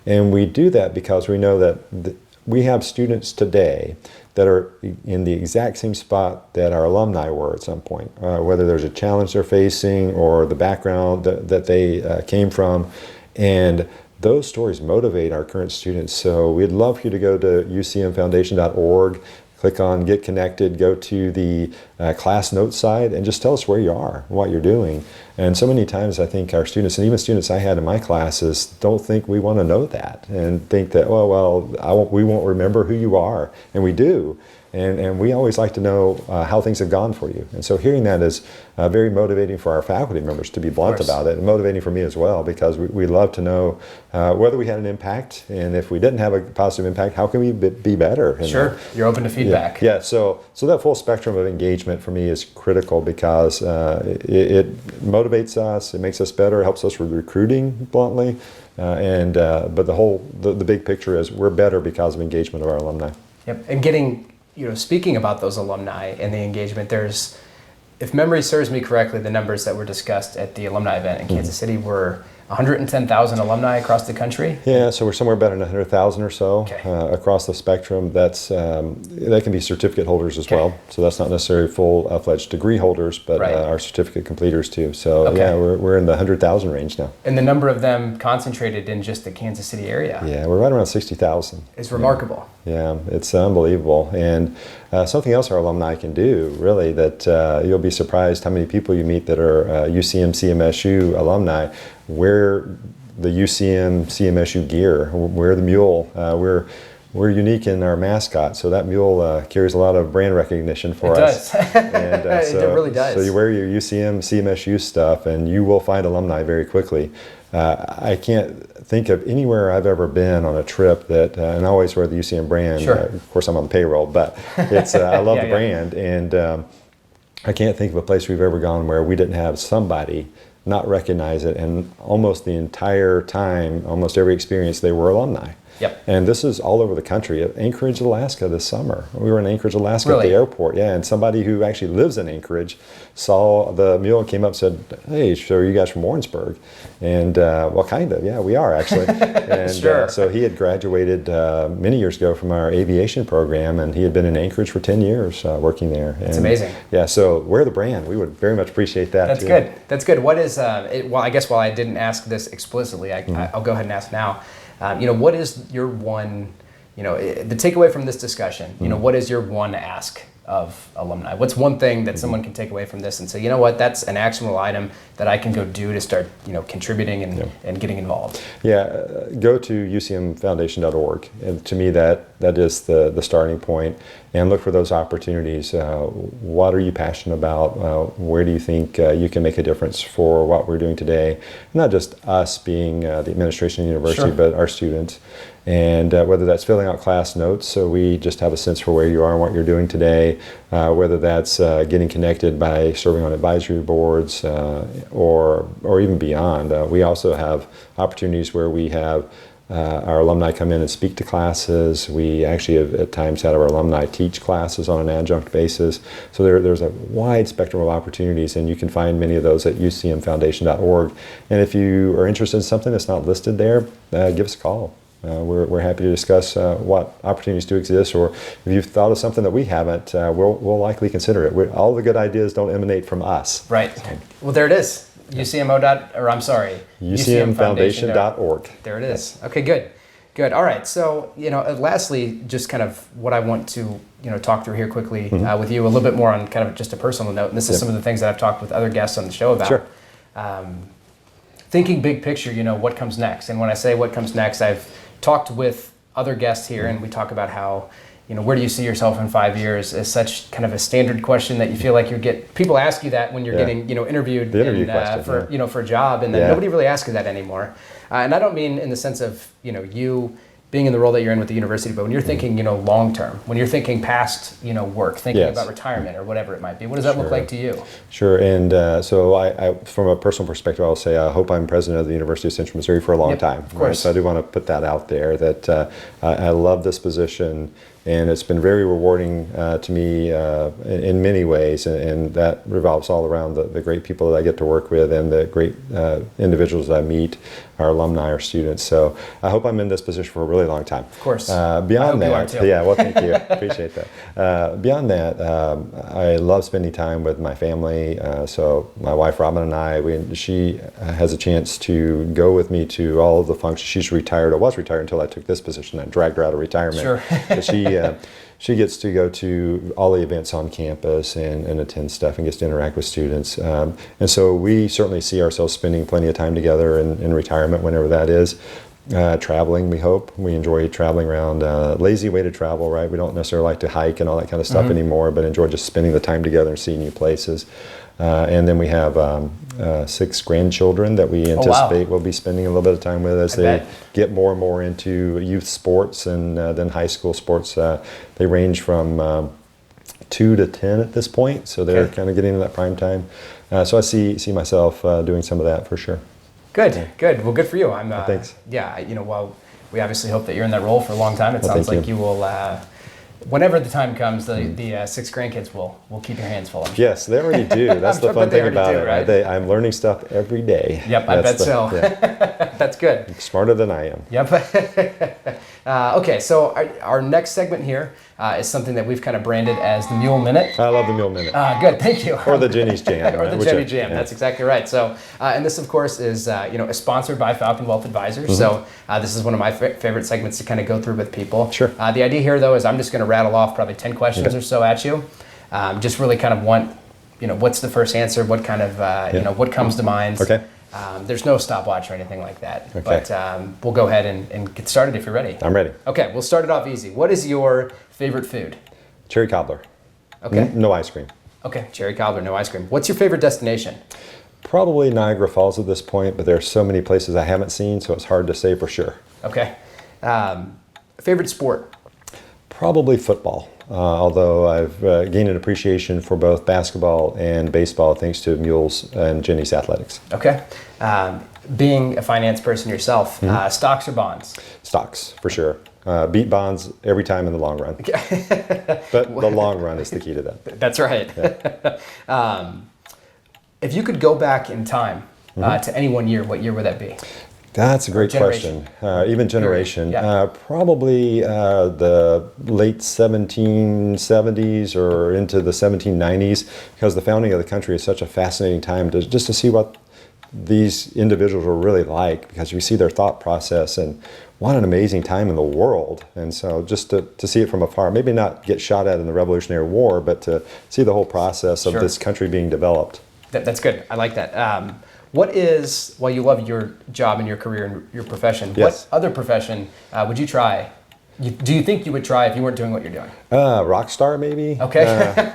and we do that because we know that we have students today that are in the exact same spot that our alumni were at some point, whether there's a challenge they're facing or the background that they came from. And those stories motivate our current students. So we'd love for you to go to UCMFoundation.org, click on Get Connected, go to the class notes side, and just tell us where you are, what you're doing. And so many times I think our students, and even students I had in my classes, don't think we want to know that, and think that, we won't remember who you are. And we do. And we always like to know how things have gone for you. And so hearing that is very motivating for our faculty members, to be blunt about it, and motivating for me as well, because we love to know whether we had an impact, and if we didn't have a positive impact, how can we be better? Sure, you're open to feedback. Yeah. So that full spectrum of engagement for me is critical, because it motivates us, it makes us better, it helps us with recruiting, bluntly, but the big picture is we're better because of engagement of our alumni. Yep, and getting, speaking about those alumni and the engagement, there's, if memory serves me correctly, the numbers that were discussed at the alumni event in Kansas City were 110,000 alumni across the country? Yeah, so we're somewhere better than 100,000 or so across the spectrum. That can be certificate holders as well. So that's not necessarily full-fledged degree holders, but our certificate completers too. So yeah, we're in the 100,000 range now. And the number of them concentrated in just the Kansas City area? Yeah, we're right around 60,000. It's remarkable. Yeah, it's unbelievable. And something else our alumni can do, really, that you'll be surprised how many people you meet that are UCM CMSU alumni wear the UCM CMSU gear, wear the mule. We're unique in our mascot, so that mule carries a lot of brand recognition for us. It does. It really does. So you wear your UCM CMSU stuff, and you will find alumni very quickly. I can't think of anywhere I've ever been on a trip that, and I always wear the UCM brand. Sure. Of course, I'm on the payroll, but it's I love the brand, and I can't think of a place we've ever gone where we didn't have somebody not recognize it, and almost the entire time, almost every experience, they were alumni. Yep. And this is all over the country. At Anchorage, Alaska this summer. We were in Anchorage, Alaska at the airport. Yeah, and somebody who actually lives in Anchorage saw the mule and came up and said, "Hey, so are you guys from Warrensburg?" And well, kind of. Yeah, we are actually. And Sure. So he had graduated many years ago from our aviation program, and he had been in Anchorage for 10 years working there. It's amazing. Yeah, so wear the brand. We would very much appreciate that. That's too. good. That's good. What is, well, I guess while I didn't ask this explicitly, I'll go ahead and ask now. What is your one, the takeaway from this discussion, what is your one ask of alumni? What's one thing that someone can take away from this and say, you know what, that's an actionable item that I can go do to start, contributing and getting involved? Yeah, go to UCMFoundation.org. And to me, that is the starting point. And look for those opportunities. What are you passionate about? Where do you think you can make a difference for what we're doing today? Not just us being the administration of the university, but our students. And whether that's filling out class notes, so we just have a sense for where you are and what you're doing today, whether that's getting connected by serving on advisory boards or even beyond. We also have opportunities where we have our alumni come in and speak to classes. We actually have at times had our alumni teach classes on an adjunct basis. So there's a wide spectrum of opportunities, and you can find many of those at UCMFoundation.org. And if you are interested in something that's not listed there, give us a call. We're happy to discuss what opportunities do exist, or if you've thought of something that we haven't, we'll likely consider it. All the good ideas don't emanate from us. Right. Well, there it is. UCMFoundation.org. UCMFoundation.org. There it is. Okay, good. Good. All right. So, lastly, just kind of what I want to, talk through here quickly with you a little bit more on kind of just a personal note. And this is some of the things that I've talked with other guests on the show about. Sure. Thinking big picture, what comes next. And when I say what comes next, I've talked with other guests here and we talk about how, where do you see yourself in 5 years is such kind of a standard question that you feel like people ask you that when you're getting, interviewed for a job, and then nobody really asks you that anymore. And I don't mean in the sense of, you being in the role that you're in with the university, but when you're thinking, long term, when you're thinking past, work, thinking about retirement or whatever it might be, what does that look like to you? Sure. And so I, from a personal perspective, I'll say I hope I'm president of the University of Central Missouri for a long time. Of course. Right? So I do want to put that out there that I love this position. And it's been very rewarding to me in many ways, and that revolves all around the great people that I get to work with and the great individuals that I meet, our alumni, our students. So I hope I'm in this position for a really long time. Of course. Beyond that, well, thank you. Appreciate that. Beyond that, I love spending time with my family. So my wife Robin and I, she has a chance to go with me to all of the functions. She's retired. I was retired until I took this position. I dragged her out of retirement. Sure. But she gets to go to all the events on campus and attend stuff and gets to interact with students. And so we certainly see ourselves spending plenty of time together in retirement, whenever that is. Traveling, we hope. We enjoy traveling around. Lazy way to travel, right? We don't necessarily like to hike and all that kind of stuff anymore, but enjoy just spending the time together and seeing new places. And then we have 6 grandchildren that we anticipate we'll be spending a little bit of time with as they get more and more into youth sports and then high school sports. They range from 2 to 10 at this point, so they're kind of getting into that prime time. So I see myself doing some of that for sure. Good. Well, good for you. Thanks. Yeah, while we obviously hope that you're in that role for a long time, it sounds like you will. Whenever the time comes, the 6 grandkids will keep your hands full. Yes, they already do. That's the fun thing about it. Right? I'm learning stuff every day. Yep, I bet so. Yeah. That's good. Smarter than I am. Yep. Okay, so our next segment here is something that we've kind of branded as the Mule Minute. I love the Mule Minute. Good, thank you. Or the Jenny's Jam. Or the Jenny Jam, that's exactly right. So, and this, of course, is is sponsored by Falcon Wealth Advisors. So this is one of my favorite segments to kind of go through with people. Sure. The idea here, though, is I'm just going to rattle off probably 10 questions or so at you. Just really kind of want, what's the first answer? What kind of, what comes to mind? Okay. There's no stopwatch or anything like that. Okay. But we'll go ahead and get started if you're ready. I'm ready. Okay, we'll start it off easy. What is your favorite food? Cherry cobbler. Okay. No ice cream. Okay, cherry cobbler, no ice cream. What's your favorite destination? Probably Niagara Falls at this point, but there are so many places I haven't seen, so it's hard to say for sure. Okay. Favorite sport? Probably football, although I've gained an appreciation for both basketball and baseball thanks to Mules and Jenny's athletics. Okay. Being a finance person yourself, stocks or bonds? Stocks, for sure. Beat bonds every time in the long run. But the long run is the key to that. That's right. Yeah. If you could go back in time to any one year, what year would that be? That's a great question. Even generation. Yeah. Probably the late 1770s or into the 1790s, because the founding of the country is such a fascinating time to see what these individuals were really like, because you see their thought process and what an amazing time in the world. And so just to see it from afar, maybe not get shot at in the Revolutionary War, but to see the whole process of this country being developed. That's good. I like that. What is, while you love your job and your career and your profession, what other profession would you try? Do you think you would try if you weren't doing what you're doing? Rock star, maybe. Okay,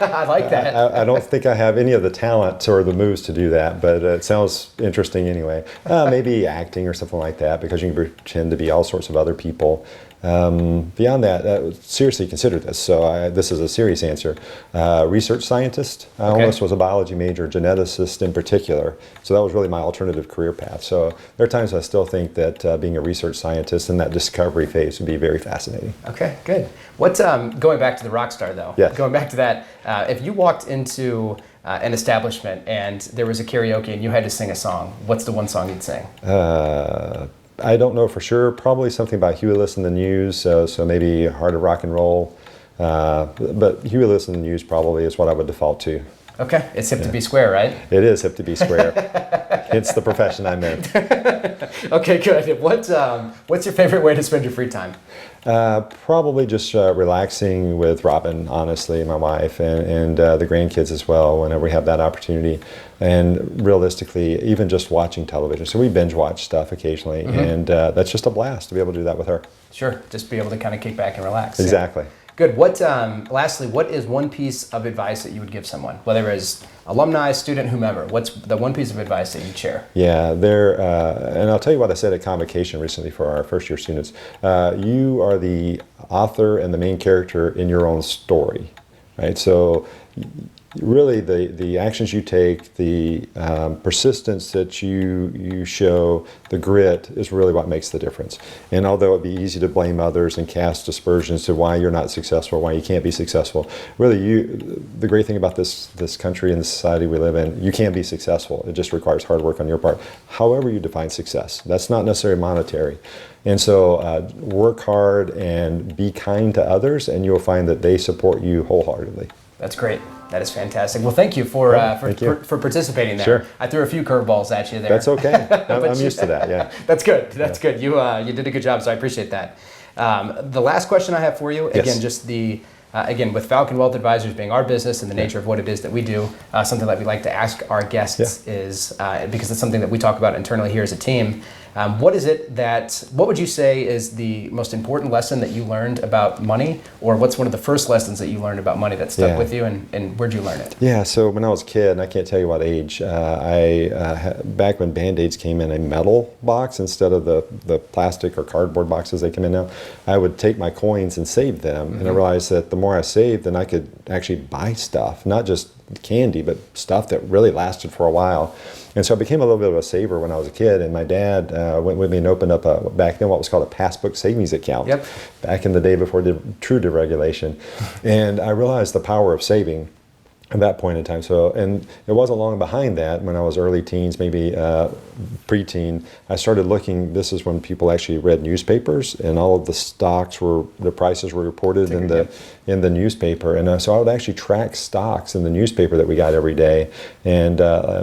I like that. I don't think I have any of the talent or the moves to do that, but it sounds interesting anyway. Maybe acting or something like that, because you can pretend to be all sorts of other people. Beyond that, seriously consider this. So this is a serious answer. Research scientist. I almost was a biology major, geneticist in particular. So that was really my alternative career path. So there are times I still think that being a research scientist in that discovery phase would be very fascinating. Okay, good. What going back to the rock star though? Yes. Going back to that, if you walked into an establishment and there was a karaoke and you had to sing a song, what's the one song you'd sing? I don't know for sure. Probably something about Huey Lewis and the News, so maybe Heart of Rock and Roll. But Huey Lewis and the News probably is what I would default to. Okay, it's hip to be square, right? It is hip to be square. It's the profession I'm in. Okay, good. What's your favorite way to spend your free time? Probably just relaxing with Robin, honestly, my wife, and the grandkids as well, whenever we have that opportunity. And realistically, even just watching television. So we binge watch stuff occasionally, and that's just a blast to be able to do that with her. Sure, just be able to kind of kick back and relax. Exactly. Good. Lastly, what is one piece of advice that you would give someone, whether it's alumni, student, whomever? What's the one piece of advice that you'd share? Yeah, and I'll tell you what I said at convocation recently for our first year students. You are the author and the main character in your own story, right? So really the actions you take, the persistence that you show, the grit is really what makes the difference. And although it'd be easy to blame others and cast aspersions to why you're not successful, why you can't be successful, really the great thing about this country and the society we live in, you can be successful. It just requires hard work on your part. However you define success, that's not necessarily monetary. And so work hard and be kind to others, and you'll find that they support you wholeheartedly. That's great. That is fantastic. Well, thank you for participating there. Sure. I threw a few curveballs at you there. That's okay. I'm used to that. Yeah. That's good. That's good. You did a good job, so I appreciate that. The last question I have for you, Yes. again, just again, with Falcon Wealth Advisors being our business and the nature of what it is that we do, something that we like to ask our guests is, because it's something that we talk about internally here as a team, what would you say is the most important lesson that you learned about money, or what's one of the first lessons that you learned about money that stuck with you, and where'd you learn it? Yeah, so when I was a kid, and I can't tell you what age, back when Band-Aids came in a metal box instead of the plastic or cardboard boxes they come in now, I would take my coins and save them, and I realized that the more I saved, then I could actually buy stuff, not just candy, but stuff that really lasted for a while. And so I became a little bit of a saver when I was a kid, and my dad went with me and opened up back then what was called a passbook savings account. Yep. Back in the day before true deregulation. And I realized the power of saving at that point in time. So, and it wasn't long behind that, when I was early teens, maybe preteen, I started looking. This is when people actually read newspapers, and all of the stocks the prices were reported in the newspaper. And so I would actually track stocks in the newspaper that we got every day, and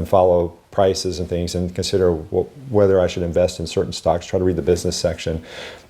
follow prices and things, and consider whether I should invest in certain stocks, try to read the business section.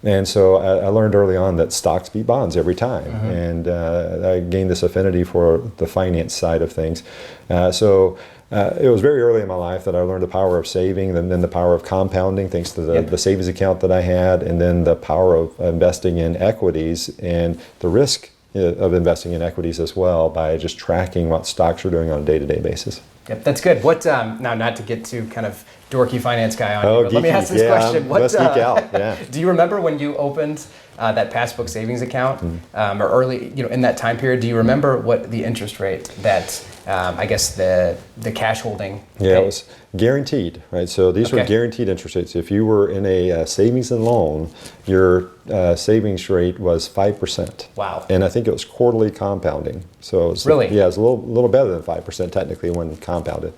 And so I learned early on that stocks beat bonds every time. And I gained this affinity for the finance side of things. So it was very early in my life that I learned the power of saving, and then the power of compounding, thanks to the savings account that I had, and then the power of investing in equities, and the risk of investing in equities as well, by just tracking what stocks are doing on a day-to-day basis. Yep, that's good. What now? Not to get too kind of dorky finance guy on you, but let me ask this question: let's geek out. Yeah. Do you remember when you opened that passbook savings account, or early, in that time period? Do you remember what the interest rate that I guess the cash holding? Yeah, it was guaranteed, right? So these were guaranteed interest rates. If you were in a savings and loan, your savings rate was 5%. Wow. And I think it was quarterly compounding. So it was, really? Yeah, it's a little better than 5% technically when compounded.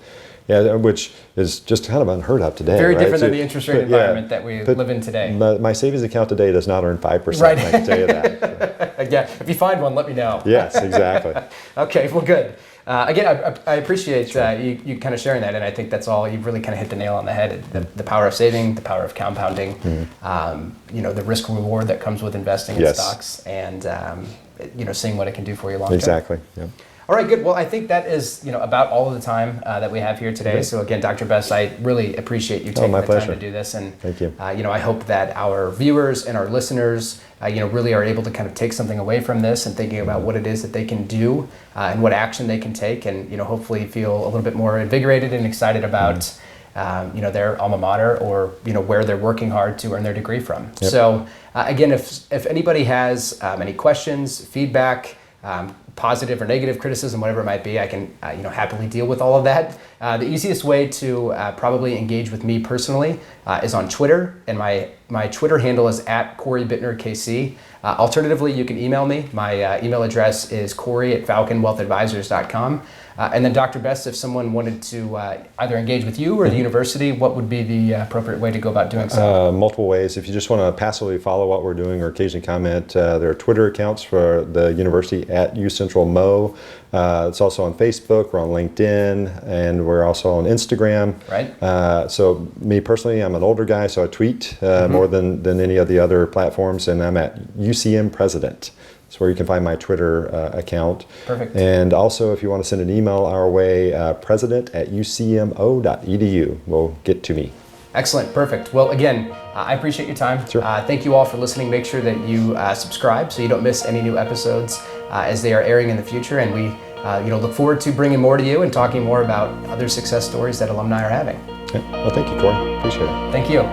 Yeah, which is just kind of unheard of today. Very right? different than the interest rate environment that we live in today. My savings account today does not earn 5%. Right. I can tell you that. So. Yeah, if you find one, let me know. Yes, exactly. Okay, well, good. Again, I appreciate you kind of sharing that, and I think that's all. You've really kind of hit the nail on the head. The power of saving, the power of compounding, the risk reward that comes with investing in stocks, and seeing what it can do for you long term. Exactly. Yeah. All right, good. Well, I think that is about all of the time that we have here today. Okay. So again, Dr. Best, I really appreciate you taking the time to do this, and thank you. I hope that our viewers and our listeners, really are able to kind of take something away from this, and thinking about what it is that they can do and what action they can take, and hopefully feel a little bit more invigorated and excited about their alma mater, or where they're working hard to earn their degree from. Yep. So again, if anybody has any questions, feedback, positive or negative criticism, whatever it might be, I can happily deal with all of that. The easiest way to probably engage with me personally is on Twitter, and my Twitter handle is @CoreyBittnerKC. Alternatively, you can email me. My email address is Corey@FalconWealthAdvisors.com. And then Dr. Best, if someone wanted to either engage with you or the university, what would be the appropriate way to go about doing so? Multiple ways. If you just want to passively follow what we're doing or occasionally comment, there are Twitter accounts for the university at UCentralMo. It's also on Facebook, we're on LinkedIn, and we're also on Instagram. Right. So me personally, I'm an older guy, so I tweet more than any of the other platforms, and I'm at UCM President. That's where you can find my Twitter account. Perfect. And also, if you want to send an email our way, president@ucmo.edu will get to me. Excellent. Perfect. Well, again, I appreciate your time. Sure. Thank you all for listening. Make sure that you subscribe so you don't miss any new episodes as they are airing in the future. And we look forward to bringing more to you and talking more about other success stories that alumni are having. Okay. Well, thank you, Corey. Appreciate it. Thank you.